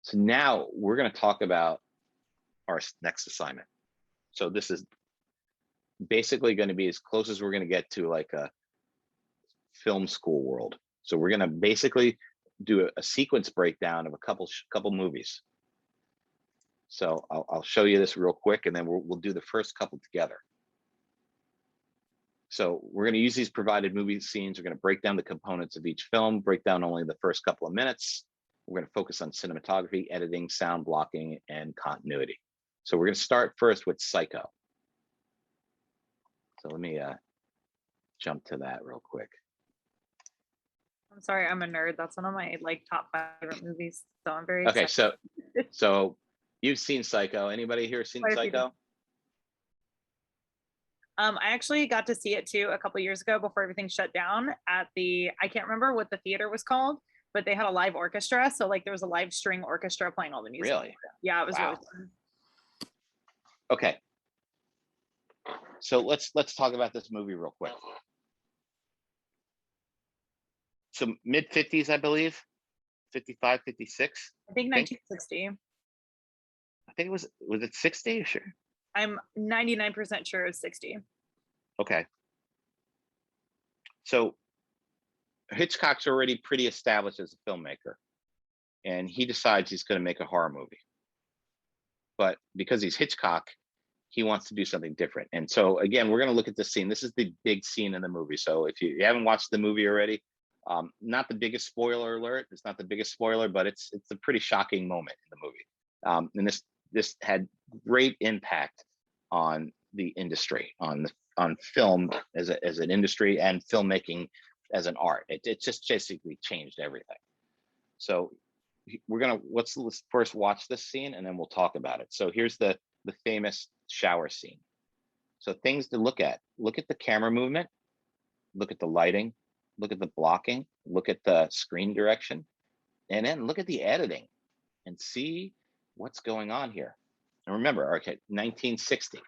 So now we're going to talk about our next assignment. So this is basically going to be as close as we're going to get to like a film school world. So we're going to basically do a sequence breakdown of a couple movies. So I'll show you this real quick, and then we'll do the first couple together. So we're going to use these provided movie scenes. We're going to break down the components of each film, break down only the first couple of minutes. We're going to focus on cinematography, editing, sound blocking, and continuity. So we're going to start first with Psycho. So let me jump to that real quick. I'm sorry, I'm a nerd. That's one of my like top 5 favorite movies. So I'm very okay. excited. So you've seen Psycho. Anybody here seen Psycho? I actually got to see it too a couple years ago before everything shut down at I can't remember what the theater was called, but they had a live orchestra. So like there was a live string orchestra playing all the music. Really? Yeah, it was really fun. Okay. So let's talk about this movie real quick. So mid 50s, I believe, 55, 56. I think 1960. I think was it 60? Sure. I'm 99% sure it's 60. Okay. So Hitchcock's already pretty established as a filmmaker, and he decides he's going to make a horror movie. But because he's Hitchcock, he wants to do something different. And so again, we're going to look at this scene. This is the big scene in the movie. So if you haven't watched the movie already, not the biggest spoiler alert. It's not the biggest spoiler, but it's a pretty shocking moment in the movie. And this had great impact on the industry, on film as an industry, and filmmaking as an art. It just basically changed everything. So let's first watch this scene, and then we'll talk about it. So here's the famous shower scene. So things to look at the camera movement, look at the lighting, look at the blocking, look at the screen direction, and then look at the editing and see what's going on here. And remember, okay, 1960.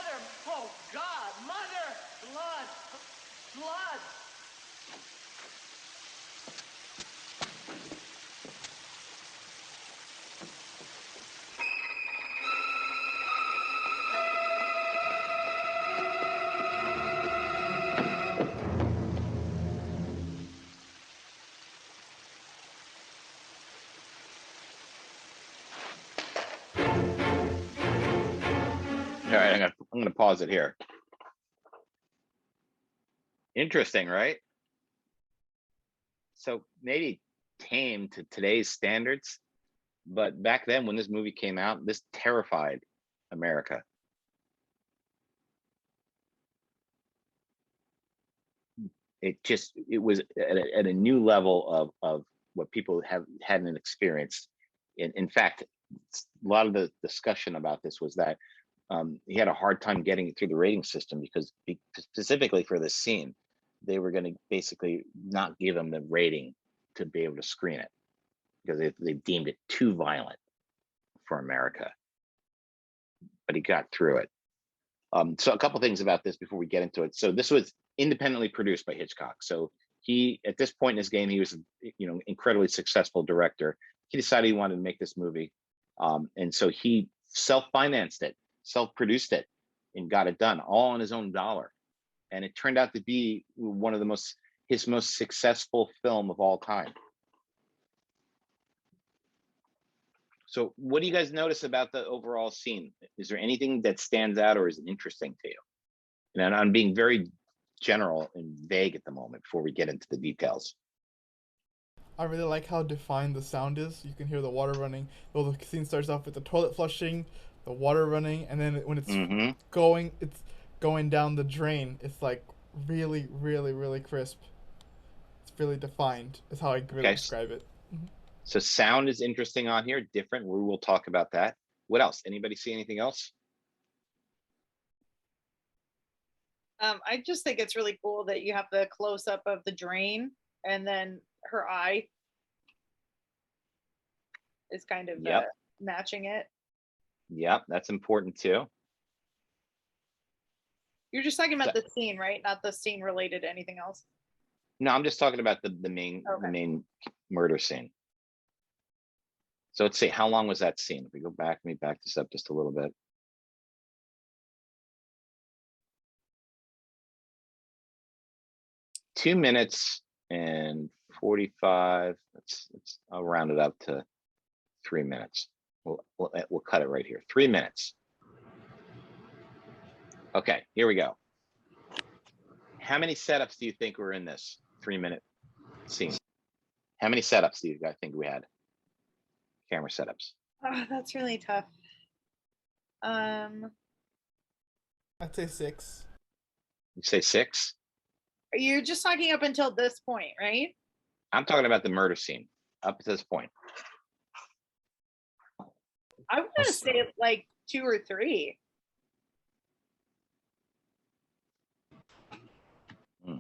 Mother! Oh, God! Mother! Blood! Blood! All right, I'm gonna pause it here. Interesting, right? So maybe tame to today's standards, but back then when this movie came out, this terrified America. It was at a new level of what people hadn't experienced. In fact, a lot of the discussion about this was that he had a hard time getting it through the rating system because specifically for this scene, they were going to basically not give him the rating to be able to screen it because they deemed it too violent for America. But he got through it. So a couple things about this before we get into it. So this was independently produced by Hitchcock. So he, at this point in his game, he was, incredibly successful director. He decided he wanted to make this movie. And so he self-financed it, self-produced it, and got it done all on his own dollar. And it turned out to be one of his most successful film of all time. So what do you guys notice about the overall scene? Is there anything that stands out or is interesting to you? And I'm being very general and vague at the moment before we get into the details. I really like how defined the sound is. You can hear the water running. Well, the scene starts off with the toilet flushing, the water running, and then when it's going down the drain. It's like really, really, really crisp. It's really defined. Is how I really describe it. So sound is interesting on here, different. We will talk about that. What else? Anybody see anything else? I just think it's really cool that you have the close up of the drain and then her eye is kind of matching it. Yep, that's important too. You're just talking about the scene, right? Not the scene related to anything else. No, I'm just talking about the main murder scene. So let's see, how long was that scene? If we go back, let me back this up just a little bit. Two minutes and 45. I'll round it up to 3 minutes. We'll cut it right here. 3 minutes. Okay, here we go. How many setups do you think were in this 3-minute scene? How many setups do you guys think we had? Camera setups. Oh, that's really tough. I'd say 6. You say 6? You're just talking up until this point, right? I'm talking about the murder scene up to this point. I'm gonna say like 2 or 3.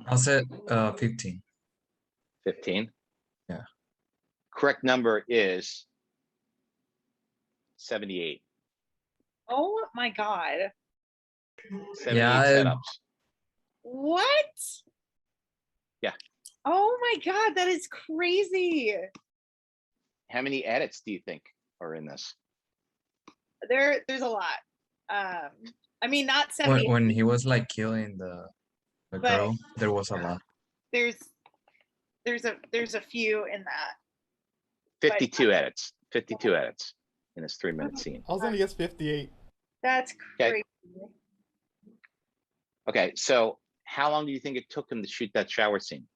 I'll say 15. 15? Yeah. Correct number is 78. Oh my God. 78 setups. What? Yeah. Oh my God, that is crazy. How many edits do you think are in this? There's a lot. I mean, not 70. When he was like killing the girl, there was a lot. There's a few in that. 52 edits. 52 edits in this 3-minute scene. I was gonna guess 58. That's crazy. Okay, so how long do you think it took him to shoot that shower scene?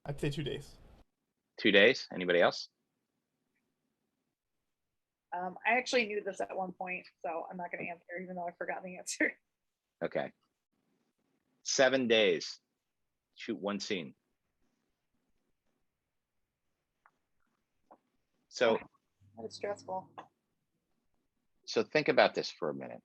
I'd say 2 days. 2 days? Anybody else? I actually knew this at one point, so I'm not going to answer, even though I forgot the answer. Okay. 7 days. Shoot one scene. So that is stressful. So think about this for a minute.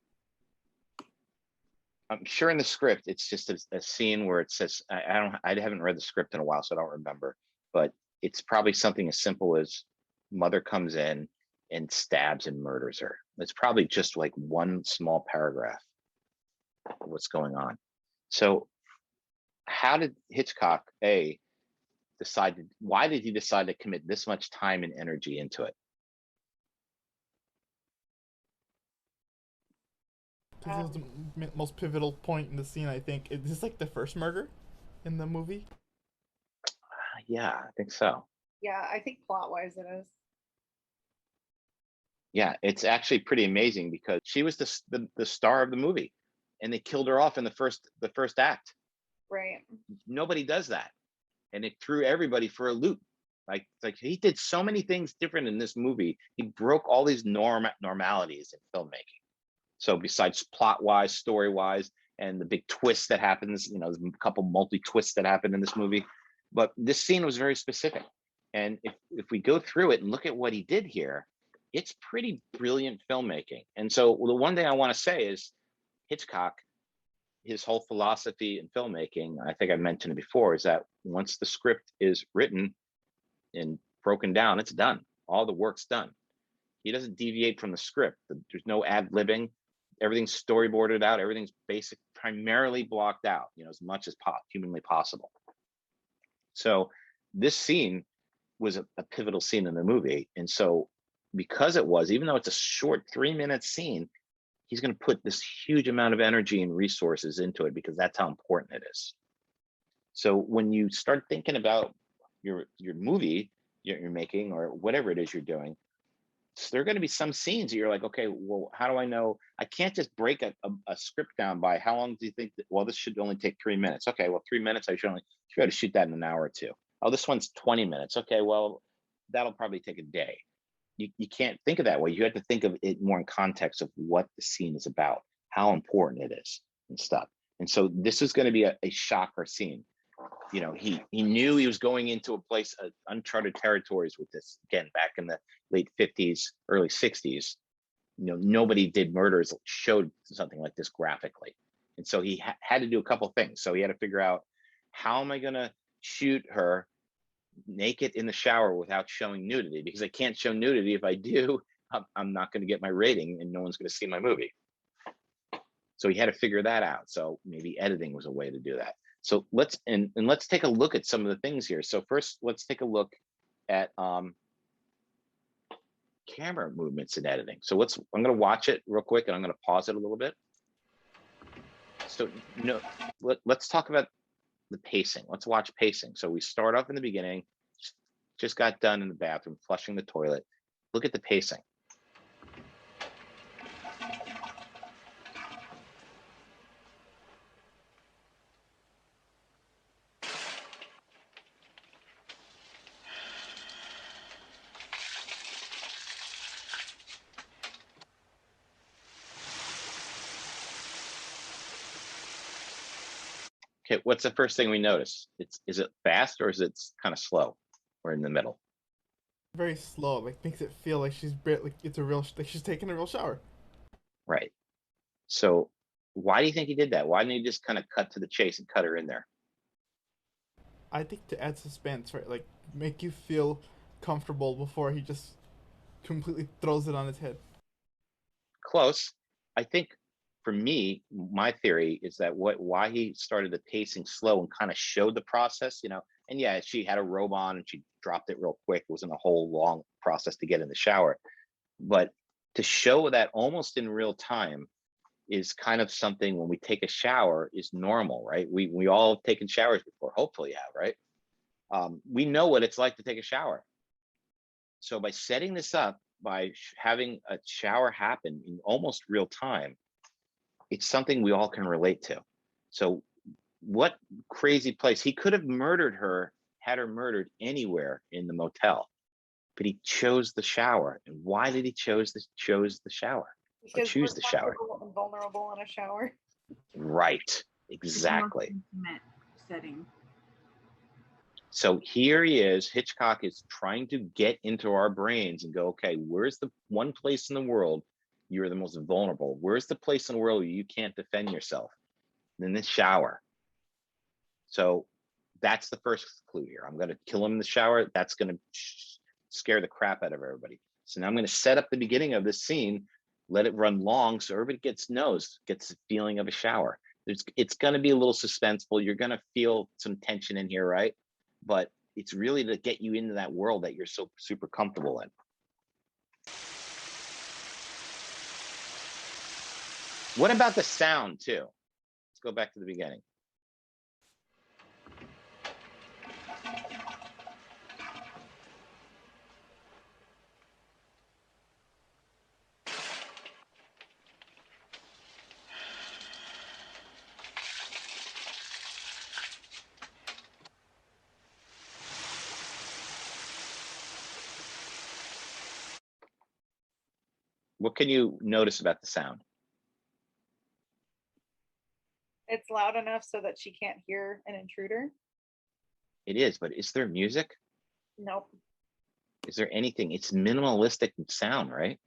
I'm sure in the script it's just a scene where it says I haven't read the script in a while, so I don't remember. But it's probably something as simple as mother comes in and stabs and murders her. It's probably just like one small paragraph of what's going on. So how did Hitchcock why did he decide to commit this much time and energy into it? This is the most pivotal point in the scene, I think. Is this like the first murder in the movie? Yeah, I think so. Yeah, I think plot wise it is. Yeah, it's actually pretty amazing because she was the star of the movie, and they killed her off in the first act. Right. Nobody does that, and it threw everybody for a loop. Like he did so many things different in this movie. He broke all these normalities in filmmaking. So besides plot wise, story wise, and the big twist that happens, there's a couple multi twists that happen in this movie, but this scene was very specific. And if we go through it and look at what he did here, it's pretty brilliant filmmaking. And so the one thing I want to say is Hitchcock, his whole philosophy in filmmaking, I think I mentioned it before, is that once the script is written and broken down, it's done. All the work's done. He doesn't deviate from the script. There's no ad-libbing. Everything's storyboarded out. Everything's primarily blocked out, as much as humanly possible. So this scene was a pivotal scene in the movie. And so because it was, even though it's a short 3-minute scene, he's going to put this huge amount of energy and resources into it because that's how important it is. So when you start thinking about your movie you're making or whatever it is you're doing, so there are going to be some scenes that you're like, okay, well, how do I know? I can't just break a script down by how long do you think well, this should only take 3 minutes. Okay, well, 3 minutes, I should try to shoot that in an hour or two. Oh, this one's 20 minutes. Okay, well, that'll probably take a day. You can't think of that way. You have to think of it more in context of what the scene is about, how important it is and stuff. And so this is going to be a shocker scene. He knew he was going into a place, uncharted territories with this. Again, back in the late 50s, early 60s, nobody did murders, showed something like this graphically. And so he had to do a couple things. So he had to figure out, how am I going to shoot her naked in the shower without showing nudity? Because I can't show nudity. If I do, I'm not going to get my rating and no one's going to see my movie. So he had to figure that out. So maybe editing was a way to do that. So let's take a look at some of the things here. So first, let's take a look at camera movements and editing. So I'm going to watch it real quick and I'm going to pause it a little bit. So let's talk about the pacing. Let's watch pacing. So we start off in the beginning, just got done in the bathroom, flushing the toilet. Look at the pacing. Okay, what's the first thing we notice? Is it fast or is it kind of slow or in the middle? Very slow, like makes it feel like she's taking a real shower. Right. So why do you think he did that? Why didn't he just kind of cut to the chase and cut her in there? I think to add suspense, right? Like make you feel comfortable before he just completely throws it on his head. Close. I think for me, my theory is that why he started the pacing slow and kind of showed the process, and yeah, she had a robe on and she dropped it real quick. It wasn't a whole long process to get in the shower, but to show that almost in real time is kind of something when we take a shower is normal, right? We all have taken showers before, hopefully have, right? We know what it's like to take a shower. So by setting this up, by having a shower happen in almost real time, it's something we all can relate to. So what crazy place. He could have had her murdered anywhere in the motel, but he chose the shower. And why did he chose the shower? Or choose the shower? And vulnerable in a shower. Right, exactly. Intimate setting. So here he is, Hitchcock is trying to get into our brains and go, okay, where's the one place in the world you're the most vulnerable? Where's the place in the world where you can't defend yourself? In this shower. So that's the first clue here. I'm going to kill him in the shower. That's going to scare the crap out of everybody. So now I'm going to set up the beginning of this scene let it run long so everybody gets the feeling of a shower. It's going to be a little suspenseful. You're going to feel some tension in here, right? But it's really to get you into that world that you're so super comfortable in. What about the sound too? Let's go back to the beginning. What can you notice about the sound? It's loud enough so that she can't hear an intruder. It is, but is there music? Nope. Is there anything? It's minimalistic sound, right?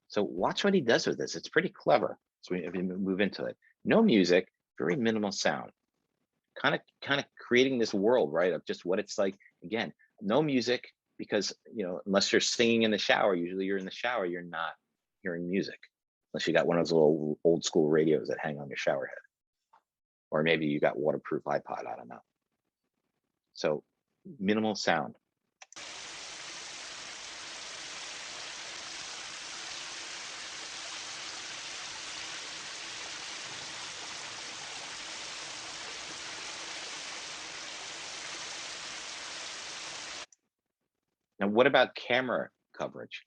So watch what he does with this. It's pretty clever. So if we move into it, no music, very minimal sound, kind of creating this world, right, of just what it's like. Again, no music, because unless you're singing in the shower, usually you're in the shower, you're not hearing music, unless you got one of those little old school radios that hang on your shower head, or maybe you got waterproof iPod. I don't know. So minimal sound. Now, what about camera coverage?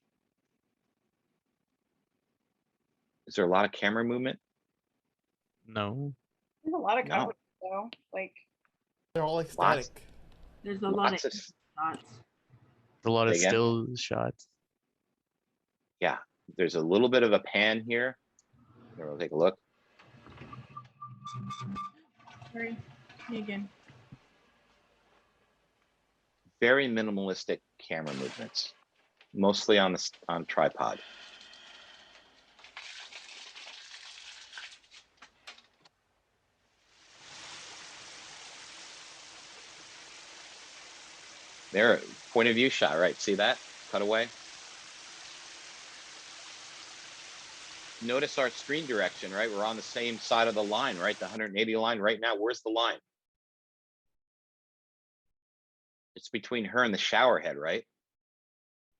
Is there a lot of camera movement? No. There's a lot of No. coverage though. Like, They're all like Lots. static. There's a lot of Lots of, shots. A lot of Say again? still shots. yeah, there's a little bit of a pan here. Here, we'll take a look. Sorry, me again. Very minimalistic camera movements, mostly on tripod. There, point of view shot, right? See that? Cutaway. Notice our screen direction, right? We're on the same side of the line, right? The 180 line right now. Where's the line? It's between her and the shower head, right?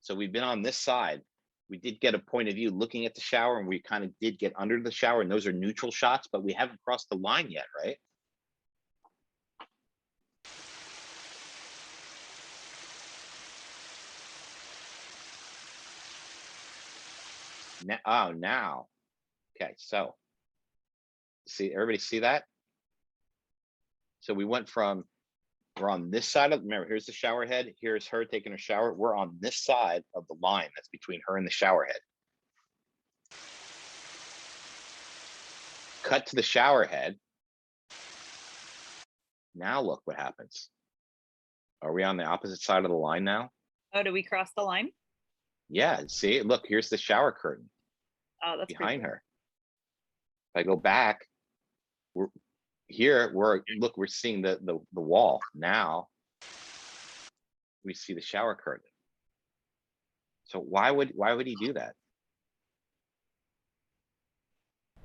So we've been on this side. We did get a point of view looking at the shower, and we kind of did get under the shower, and those are neutral shots, but we haven't crossed the line yet, right? Now. Okay, so see, everybody see that? So we went from, we're on this side of, remember, here's the shower head, here's her taking a shower. We're on this side of the line that's between her and the shower head. Cut to the shower head. Now look what happens. Are we on the opposite side of the line now? oh, do we cross the line? Yeah, see, look, here's the shower curtain Oh, that's behind pretty her. If I go back, we're here, look, we're seeing the wall. Now we see the shower curtain. So why would he do that?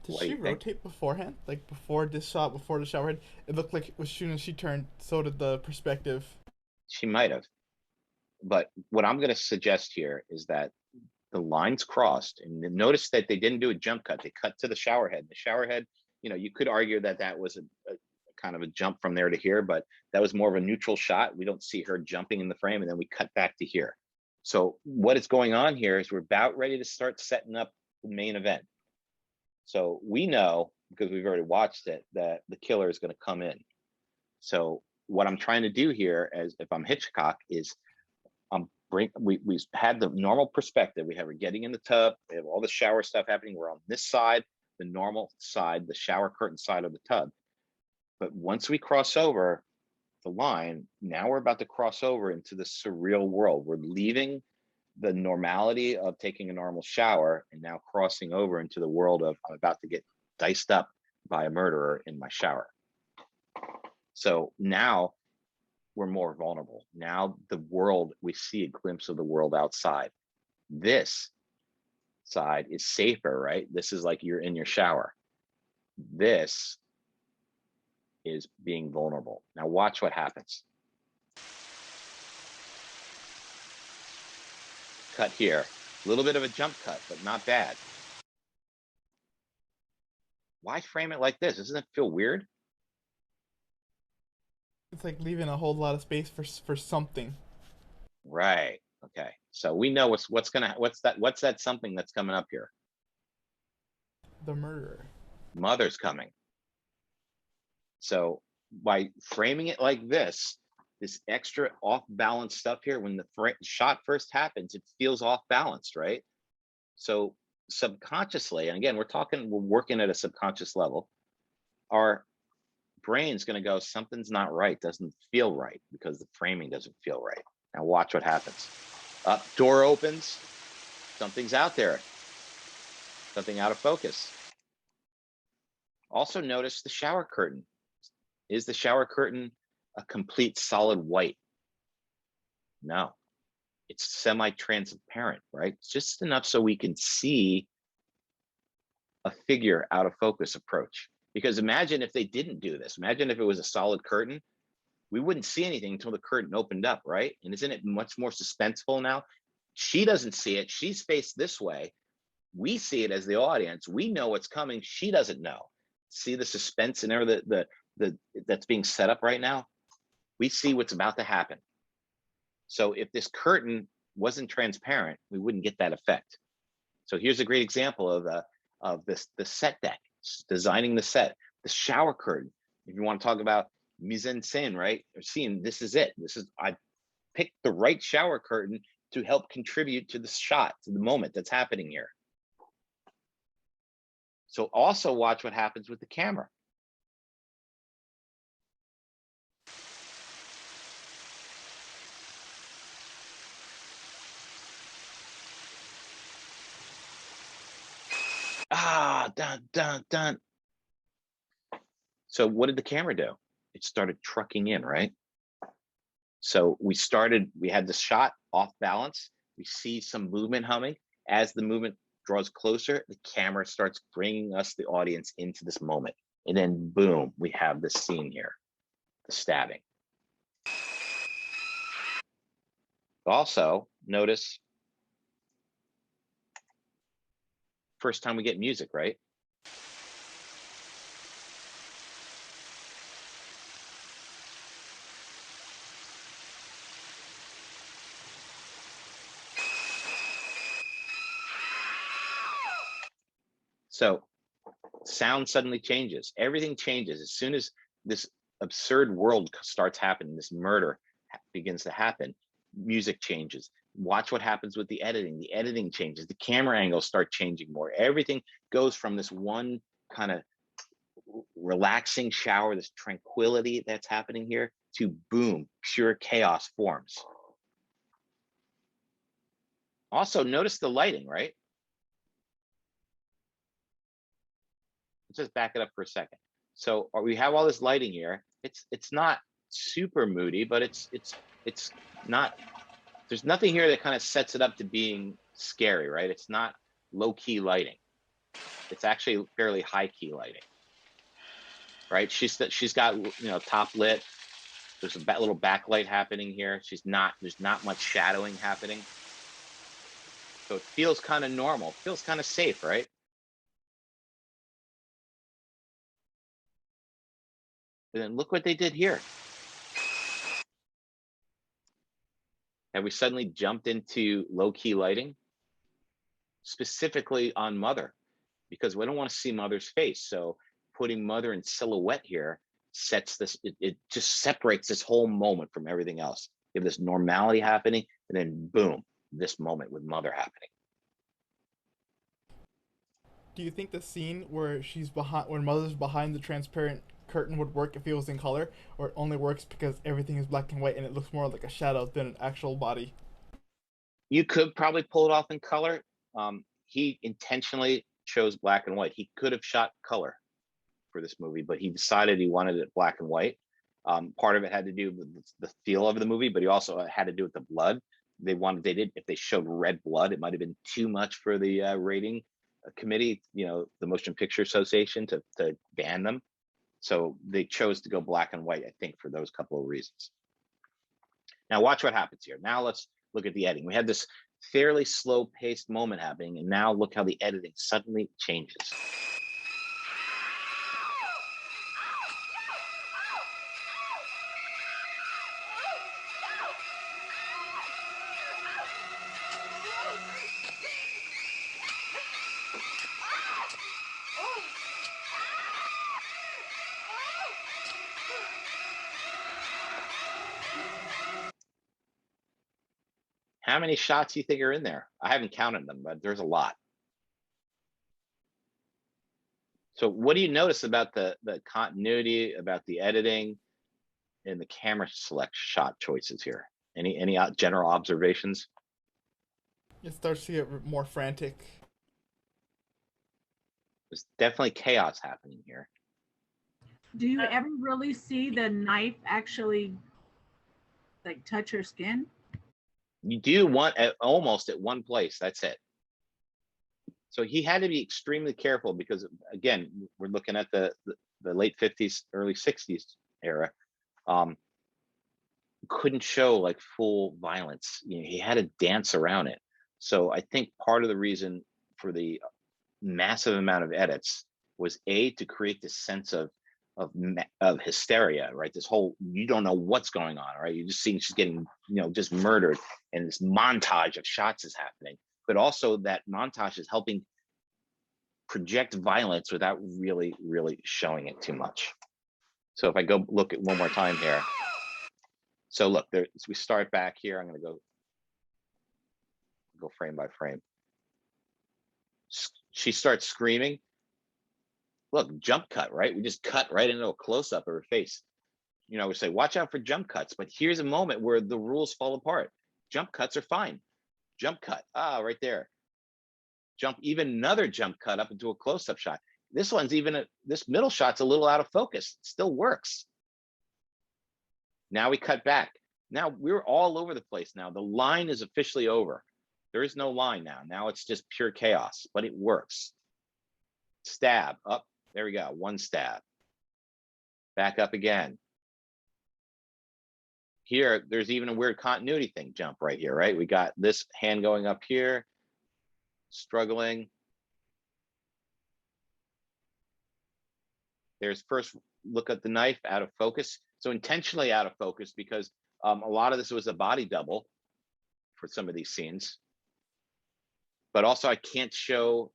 Did What do she you think? rotate beforehand? Like before this shot, before the shower head, it looked like as soon as she turned, so did the perspective. She might have. But what I'm going to suggest here is that the lines crossed, and notice that they didn't do a jump cut. They cut to the shower head. The shower head, you could argue that that was a kind of a jump from there to here, but that was more of a neutral shot. We don't see her jumping in the frame, and then we cut back to here. So what is going on here is we're about ready to start setting up the main event. So we know, because we've already watched it, that the killer is going to come in. So what I'm trying to do here, as if I'm Hitchcock, is we had the normal perspective. We have her getting in the tub. We have all the shower stuff happening. We're on this side, the normal side, the shower curtain side of the tub. But once we cross over the line, now we're about to cross over into the surreal world. We're leaving the normality of taking a normal shower and now crossing over into the world of, I'm about to get diced up by a murderer in my shower. So now we're more vulnerable. Now the world, we see a glimpse of the world outside. This side is safer, right? This is like you're in your shower. This is being vulnerable. Now watch what happens. Cut here. A little bit of a jump cut, but not bad. Why frame it like this? Doesn't it feel weird? It's like leaving a whole lot of space for something. Right. Okay. So we know what's that something that's coming up here? The murderer. Mother's coming. So by framing it like this extra off balance stuff here, when the shot first happens, it feels off balanced, right? So subconsciously, and again, we're working at a subconscious level, our brain's going to go, something's not right, doesn't feel right, because the framing doesn't feel right. Now watch what happens. Up, door opens, something's out there, something out of focus. Also notice the shower curtain. Is the shower curtain a complete solid white? No, it's semi-transparent, right? It's just enough so we can see a figure out of focus approach. Because imagine if they didn't do this. Imagine if it was a solid curtain, we wouldn't see anything until the curtain opened up, right? And isn't it much more suspenseful now? She doesn't see it. She's faced this way. We see it as the audience. We know what's coming. She doesn't know. See the suspense and everything that's being set up right now? We see what's about to happen. So if this curtain wasn't transparent, we wouldn't get that effect. So here's a great example of the set deck, designing the set, the shower curtain. If you want to talk about mise en scène, right? Or scene, this is it. I picked the right shower curtain to help contribute to the shot, to the moment that's happening here. So also watch what happens with the camera. Dun, dun, dun. So what did the camera do? It started trucking in, right? So we had the shot off balance. We see some movement humming. As the movement draws closer, the camera starts bringing us, the audience, into this moment. And then boom, we have this scene here, the stabbing. Also, notice, first time we get music, right? So sound suddenly changes. Everything changes. As soon as this absurd world starts happening, this murder begins to happen, music changes. Watch what happens with the editing. The editing changes. The camera angles start changing more. Everything goes from this one kind of relaxing shower, this tranquility that's happening here, to boom, pure chaos forms. Also, notice the lighting, right? Let's just back it up for a second. So we have all this lighting here. It's not super moody, but it's not. There's nothing here that kind of sets it up to being scary, right? It's not low-key lighting. It's actually fairly high-key lighting, right? She's got, you know, top lit. There's a little backlight happening here. There's not much shadowing happening. So it feels kind of normal. It feels kind of safe, right? And then look what they did here. Have we suddenly jumped into low-key lighting? Specifically on Mother, because we don't want to see Mother's face. So putting Mother in silhouette here sets this, it just separates this whole moment from everything else. You have this normality happening, and then boom, this moment with Mother happening. Do you think the scene where when Mother's behind the transparent curtain would work if it was in color, or it only works because everything is black and white and it looks more like a shadow than an actual body? You could probably pull it off in color. He intentionally chose black and white. He could have shot color for this movie, but he decided he wanted it black and white. Part of it had to do with the feel of the movie, but he also had to do with the blood. they did, if they showed red blood, it might have been too much for the rating committee, the Motion Picture Association, to ban them. So they chose to go black and white, I think, for those couple of reasons. Now watch what happens here. Now let's look at the editing. We had this fairly slow paced moment happening, and now look how the editing suddenly changes. How many shots do you think are in there? I haven't counted them, but there's a lot. So what do you notice about the continuity, about the editing, and the camera select shot choices here? Any general observations? It starts to get more frantic. There's definitely chaos happening here. Do you ever really see the knife actually like touch her skin? You do want almost at one place. That's it. So he had to be extremely careful because, again, we're looking at the late 50s, early 60s era. Couldn't show like full violence. He had to dance around it. So I think part of the reason for the massive amount of edits was to create this sense of hysteria, right? This whole, you don't know what's going on, right? You're just seeing she's getting, just murdered, and this montage of shots is happening. But also that montage is helping project violence without really, really showing it too much. So if I go look at one more time here. So look, we start back here. I'm going to go frame by frame. She starts screaming. Look, jump cut, right? We just cut right into a close-up of her face. We say, watch out for jump cuts, but here's a moment where the rules fall apart. Jump cuts are fine. Jump cut, right there. Even another jump cut up into a close-up shot. This one's this middle shot's a little out of focus. It still works. Now we cut back. Now we're all over the place now. The line is officially over. There is no line now. Now it's just pure chaos, but it works. Stab up. There we go. One stab. Back up again. Here, there's even a weird continuity thing. Jump right here, right? We got this hand going up here, struggling. There's first look at the knife out of focus. So intentionally out of focus because a lot of this was a body double for some of these scenes. But also I can't show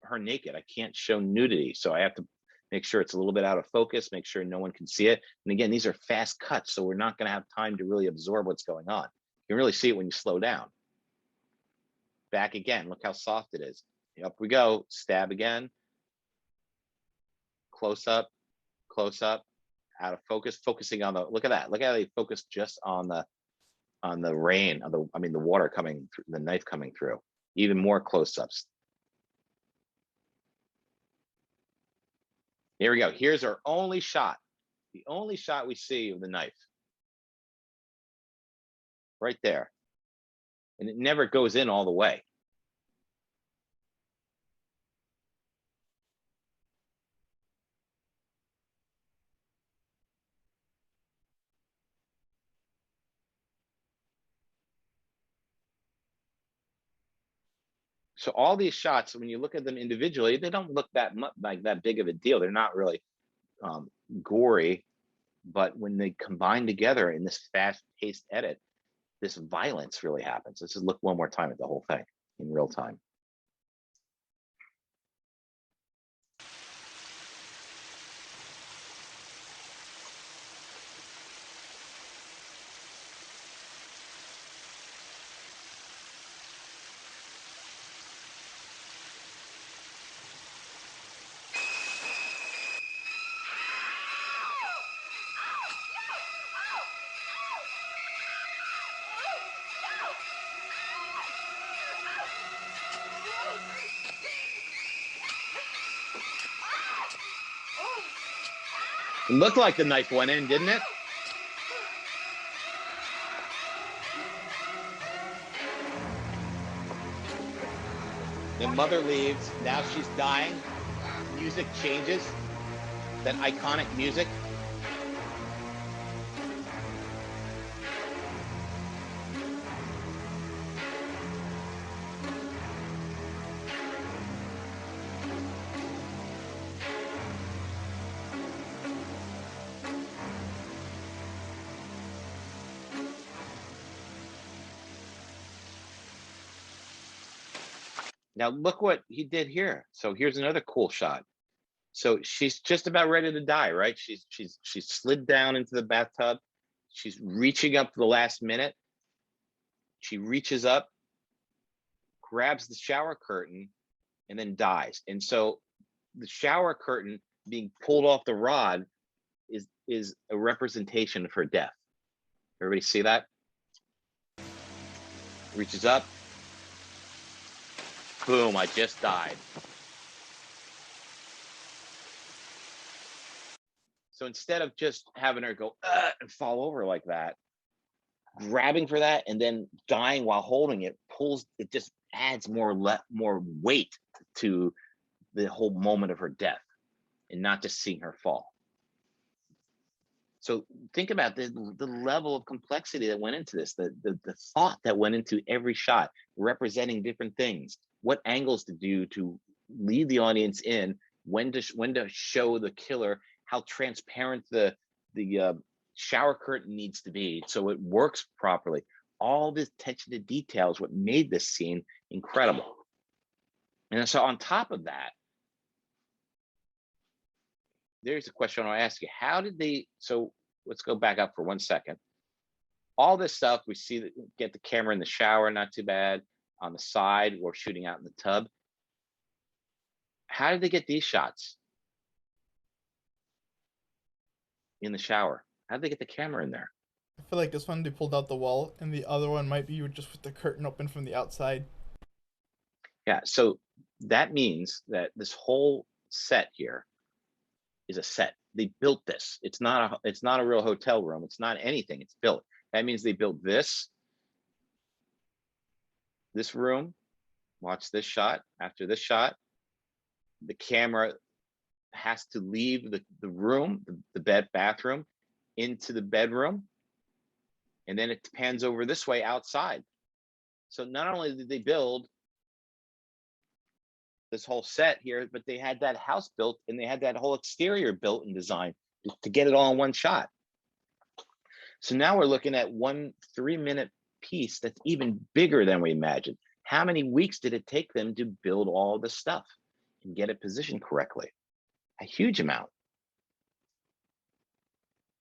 her naked. I can't show nudity. So I have to make sure it's a little bit out of focus, make sure no one can see it. And again, these are fast cuts, so we're not going to have time to really absorb what's going on. You can really see it when you slow down. Back again, look how soft it is. Up we go, stab again. Close up, out of focus, focusing on the, look at that. Look how they focus just on the rain, the water coming through, the knife coming through. Even more close-ups. Here we go. Here's our only shot. The only shot we see of the knife. Right there. And it never goes in all the way. So all these shots, when you look at them individually, they don't look that much like that big of a deal. They're not really gory, but when they combine together in this fast-paced edit, this violence really happens. Let's just look one more time at the whole thing in real time. It looked like the knife went in, didn't it? The mother leaves. Now she's dying. Music changes. That iconic music. Now look what he did here. So here's another cool shot. So she's just about ready to die, right? She's slid down into the bathtub. She's reaching up for the last minute. She reaches up, grabs the shower curtain, and then dies. And so the shower curtain being pulled off the rod is a representation of her death. Everybody see that? Reaches up. Boom, I just died. So instead of just having her go and fall over like that, grabbing for that and then dying while holding it it just adds more weight to the whole moment of her death and not just seeing her fall. So think about the level of complexity that went into this, the thought that went into every shot, representing different things, what angles to do to lead the audience in, when to show the killer, how transparent the shower curtain needs to be so it works properly. All this attention to detail is what made this scene incredible. And so on top of that, there's a question I want to ask you. How did they, so let's go back up for 1 second. All this stuff, we see that, get the camera in the shower, not too bad. On the side, we're shooting out in the tub. How did they get these shots in the shower? How did they get the camera in there? I feel like this one they pulled out the wall, and the other one might be just with the curtain open from the outside. Yeah, so that means that this whole set here is a set. They built this. It's not a real hotel room. It's not anything. It's built. That means they built this room. Watch this shot. After this shot, the camera has to leave the room, the bathroom, into the bedroom, and then it pans over this way outside. So not only did they build this whole set here, but they had that house built and they had that whole exterior built and designed to get it all in one shot. So now we're looking at 1 3-minute piece that's even bigger than we imagined. How many weeks did it take them to build all this stuff and get it positioned correctly? A huge amount.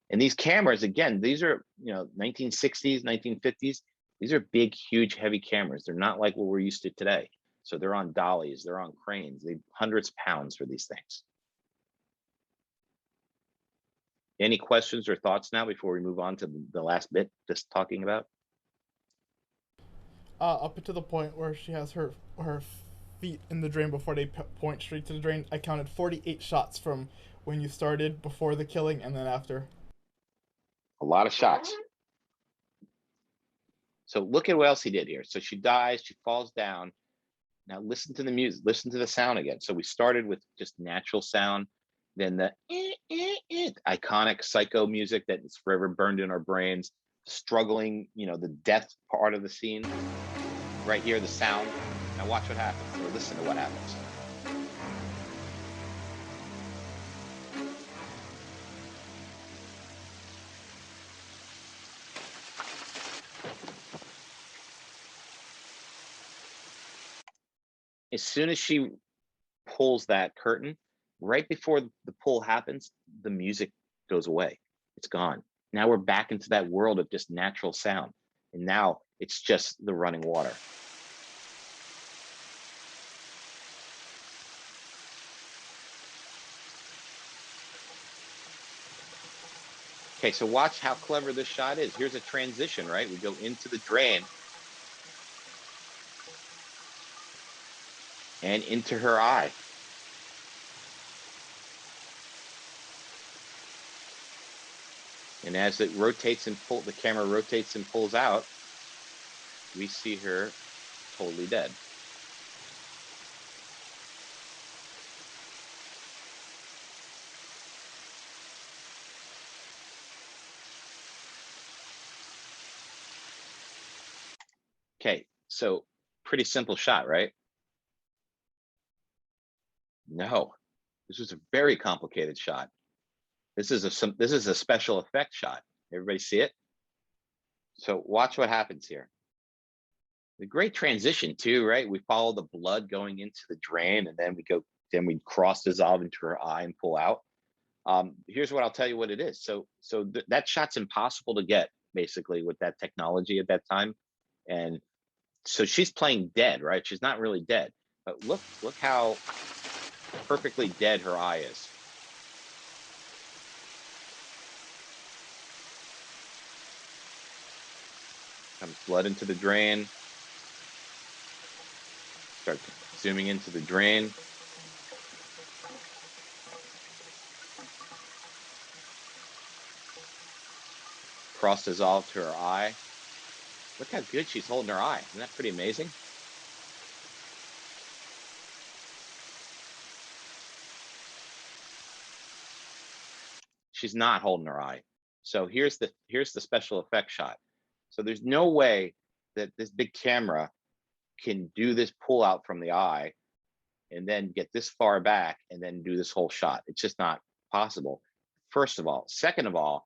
And these cameras, again, these are 1960s, 1950s. These are big, huge, heavy cameras. They're not like what we're used to today. So they're on dollies, they're on cranes, they hundreds of pounds for these things. Any questions or thoughts now before we move on to the last bit just talking about? Up to the point where she has her feet in the drain before they point straight to the drain. I counted 48 shots from when you started, before the killing, and then after. A lot of shots. So look at what else he did here. So she dies, she falls down. Now listen to the music, listen to the sound again. So we started with just natural sound, then the iconic psycho music that is forever burned in our brains, struggling, the death part of the scene. Right here, the sound. Now watch what happens, or listen to what happens. As soon as she pulls that curtain, right before the pull happens, the music goes away. It's gone. Now we're back into that world of just natural sound. And now it's just the running water. Okay, so watch how clever this shot is. Here's a transition, right? We go into the drain and into her eye. And as it rotates and the camera rotates and pulls out, we see her totally dead. Okay, so pretty simple shot, right? No, this was a very complicated shot. This is a special effect shot. Everybody see it? So watch what happens here. The great transition too, right? We follow the blood going into the drain, and then we cross dissolve into her eye and pull out. Here's what I'll tell you what it is. So that shot's impossible to get basically with that technology at that time. And so she's playing dead, right? She's not really dead, but look how perfectly dead her eye is. Comes blood into the drain. Start zooming into the drain. Cross dissolve to her eye. Look how good she's holding her eye. Isn't that pretty amazing? She's not holding her eye. So here's the special effect shot. So there's no way that this big camera can do this pull out from the eye and then get this far back and then do this whole shot. It's just not possible. First of all. Second of all,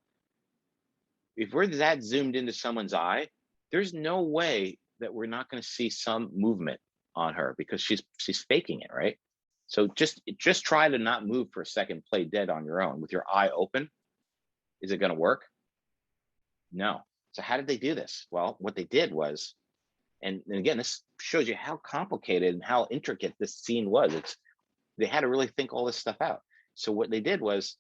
if we're that zoomed into someone's eye, there's no way that we're not going to see some movement on her because she's faking it, right? So just try to not move for a second, play dead on your own with your eye open. Is it going to work? No. So how did they do this? Well, what they did was, and again, this shows you how complicated and how intricate this scene was. They had to really think all this stuff out. So what they did was,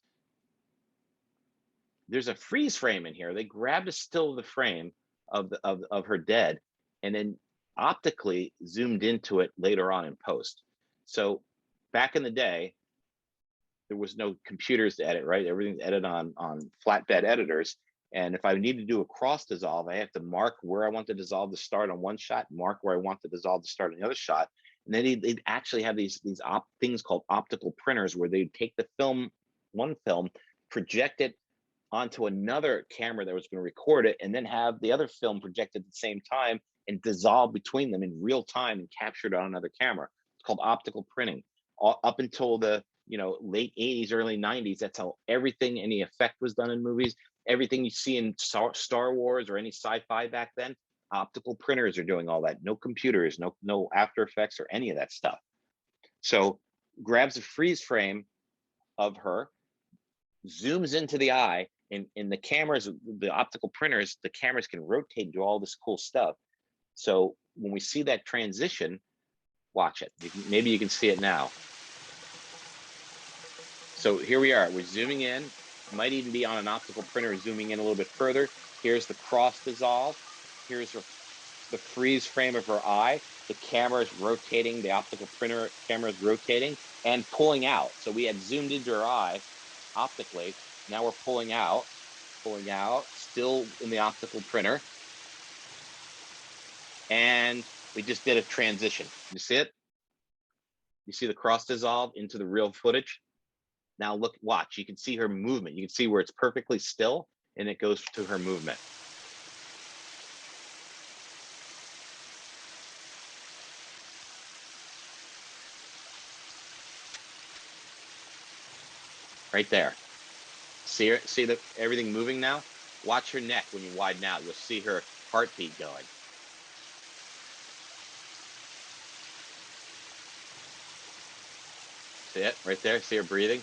there's a freeze frame in here. They grabbed a still of the frame of her dead, and then optically zoomed into it later on in post. So back in the day, there was no computers to edit, right? Everything's edited on flatbed editors. And if I need to do a cross dissolve, I have to mark where I want the dissolve to start on one shot, mark where I want the dissolve to start on the other shot. And then they'd actually have these things called optical printers where they'd take the film, one film, project it onto another camera that was going to record it, and then have the other film projected at the same time and dissolve between them in real time and captured on another camera. It's called optical printing. Up until the late 80s, early 90s, that's how everything, any effect was done in movies. Everything you see in Star Wars or any sci-fi back then, optical printers are doing all that. No computers, no After Effects or any of that stuff. So grabs a freeze frame of her, zooms into the eye, and in the cameras, the optical printers, the cameras can rotate and do all this cool stuff. So when we see that transition, watch it. Maybe you can see it now. So here we are, we're zooming in, might even be on an optical printer, zooming in a little bit further. Here's the cross dissolve. Here's the freeze frame of her eye. The camera is rotating, the optical printer camera is rotating and pulling out. So we had zoomed into her eye optically. Now we're pulling out, still in the optical printer. And we just did a transition. You see it? You see the cross dissolve into the real footage? Now look, watch, you can see her movement. You can see where it's perfectly still and it goes to her movement. Right there. See her, see everything moving now? Watch her neck when you widen out. You'll see her heartbeat going. See it right there? See her breathing?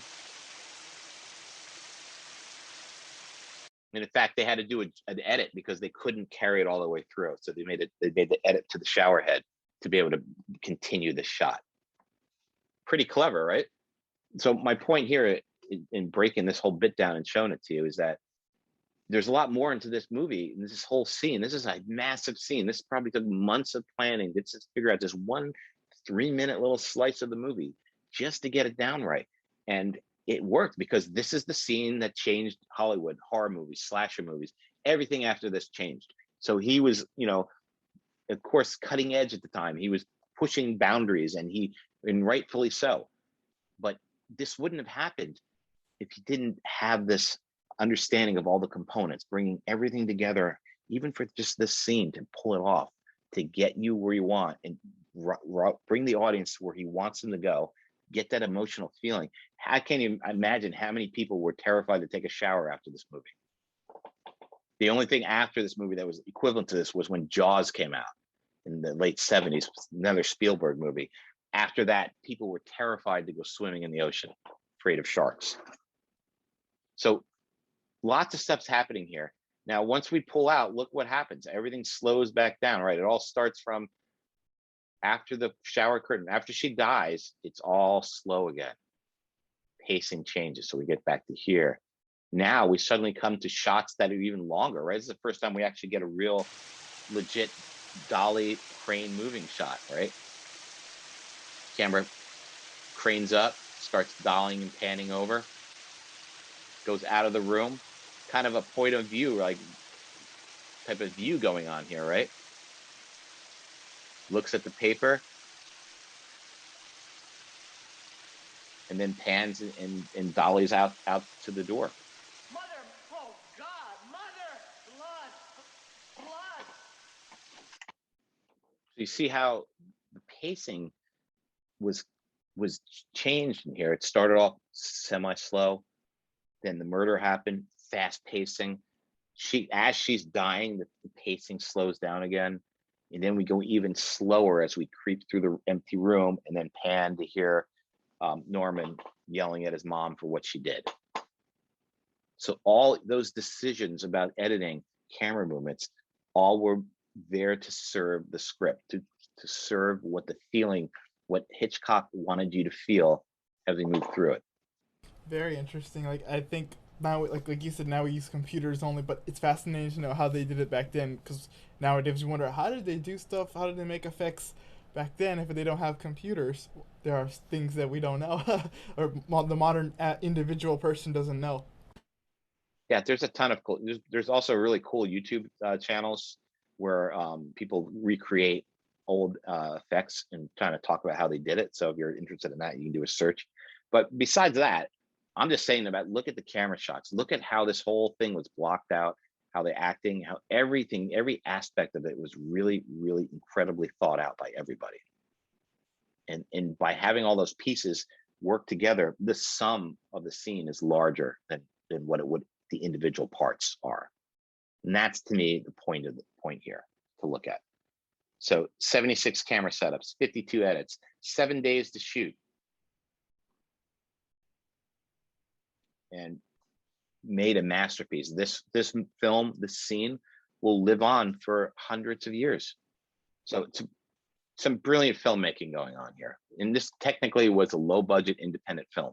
And in fact, they had to do an edit because they couldn't carry it all the way through. So they made the edit to the shower head to be able to continue the shot. Pretty clever, right? So my point here in breaking this whole bit down and showing it to you is that there's a lot more into this movie, this whole scene. This is a massive scene. This probably took months of planning to just figure out this 1 3-minute little slice of the movie just to get it down right. And it worked because this is the scene that changed Hollywood, horror movies, slasher movies. Everything after this changed. So he was, of course, cutting edge at the time. He was pushing boundaries, and rightfully so. But this wouldn't have happened if he didn't have this understanding of all the components, bringing everything together, even for just this scene to pull it off. to get you where you want and bring the audience where he wants them to go, get that emotional feeling. I can't even imagine how many people were terrified to take a shower after this movie. The only thing after this movie that was equivalent to this was when Jaws came out in the late 70s, another Spielberg movie. After that, people were terrified to go swimming in the ocean, afraid of sharks. So lots of stuff's happening here. Now, once we pull out, look what happens. Everything slows back down, right? It all starts from after the shower curtain. After she dies, it's all slow again. Pacing changes. So we get back to here. Now we suddenly come to shots that are even longer, right? This is the first time we actually get a real legit dolly crane moving shot, right? Camera cranes up, starts dollying and panning over, goes out of the room, kind of a point of view, like type of view going on here, right? Looks at the paper and then pans and dollies out to the door. Mother, oh God, mother, blood. So you see how the pacing was changed in here. It started off semi-slow, then the murder happened, fast pacing. As she's dying, the pacing slows down again, and then we go even slower as we creep through the empty room, and then pan to hear Norman yelling at his mom for what she did. So all those decisions about editing, camera movements, all were there to serve the script, to serve what the feeling, what Hitchcock wanted you to feel as we move through it. Very interesting. Like, I think now, like you said, now we use computers only, but it's fascinating to know how they did it back then, because nowadays you wonder, how did they do stuff? How did they make effects back then if they don't have computers? There are things that we don't know, or the modern individual person doesn't know. Yeah, there's a ton of cool. There's also really cool YouTube channels where people recreate old effects and kind of talk about how they did it. So if you're interested in that, you can do a search. But besides that, I'm just saying about, look at the camera shots. Look at how this whole thing was blocked out, how the acting, how everything, every aspect of it was really, really incredibly thought out by everybody. And by having all those pieces work together, the sum of the scene is larger than what it would the individual parts are. And that's, to me, the point here to look at. So 76 camera setups, 52 edits, 7 days to shoot. And made a masterpiece. This film, this scene will live on for hundreds of years. So it's some brilliant filmmaking going on here. And this technically was a low budget independent film.